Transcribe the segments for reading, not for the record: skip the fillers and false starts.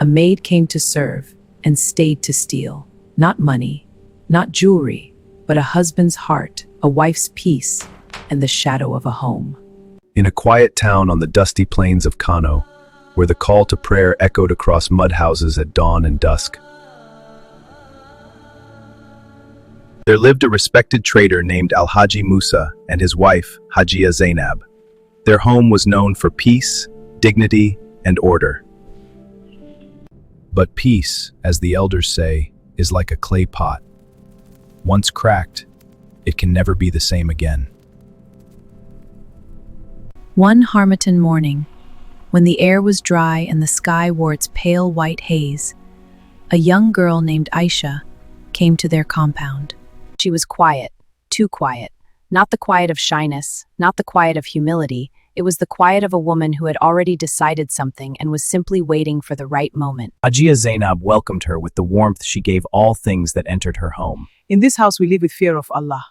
A maid came to serve and stayed to steal. Not money, not jewelry, but a husband's heart, a wife's peace, and the shadow of a home. In a quiet town on the dusty plains of Kano, where the call to prayer echoed across mud houses at dawn and dusk, there lived a respected trader named Alhaji Musa and his wife, Hajia Zainab. Their home was known for peace, dignity, and order. But peace, as the elders say, is like a clay pot. Once cracked, it can never be the same again. One Harmattan morning, when the air was dry and the sky wore its pale white haze, a young girl named Aisha came to their compound. She was quiet, too quiet. Not the quiet of shyness, not the quiet of humility. It was the quiet of a woman who had already decided something and was simply waiting for the right moment. Hajia Zainab welcomed her with the warmth she gave all things that entered her home. In this house we live with fear of Allah.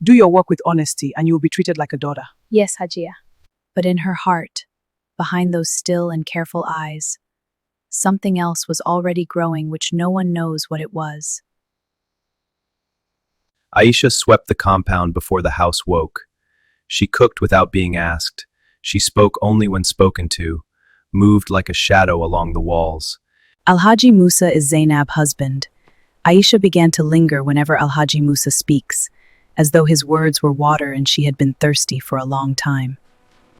Do your work with honesty and you will be treated like a daughter. Yes, Hajia. But in her heart, behind those still and careful eyes, something else was already growing which no one knows what it was. Aisha swept the compound before the house woke. She cooked without being asked. She spoke only when spoken to, moved like a shadow along the walls. Alhaji Musa is Zainab's husband. Aisha began to linger whenever Alhaji Musa speaks, as though his words were water and she had been thirsty for a long time.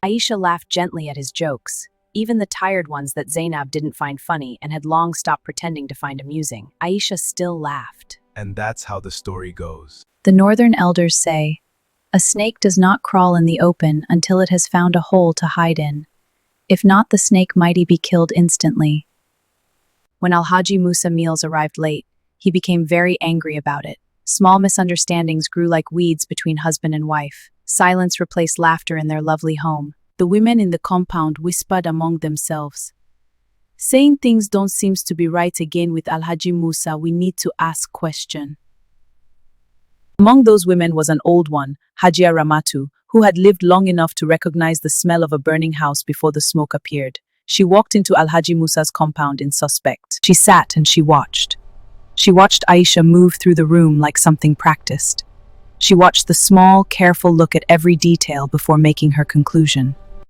Aisha laughed gently at his jokes, even the tired ones that Zainab didn't find funny and had long stopped pretending to find amusing. Aisha still laughed. And that's how the story goes. The northern elders say, a snake does not crawl in the open until it has found a hole to hide in. If not, the snake might be killed instantly. When Alhaji Musa meals arrived late, he became very angry about it. Small misunderstandings grew like weeds between husband and wife. Silence replaced laughter in their lovely home. The women in the compound whispered among themselves, saying things don't seem to be right again with Alhaji Musa. We need to ask question. Among those women was an old one, Hajia Ramatu, who had lived long enough to recognize the smell of a burning house before the smoke appeared. She walked into Alhaji Musa's compound in suspect. She sat and she watched. She watched Aisha move through the room like something practiced. She watched the small, careful look at every detail before making her conclusion.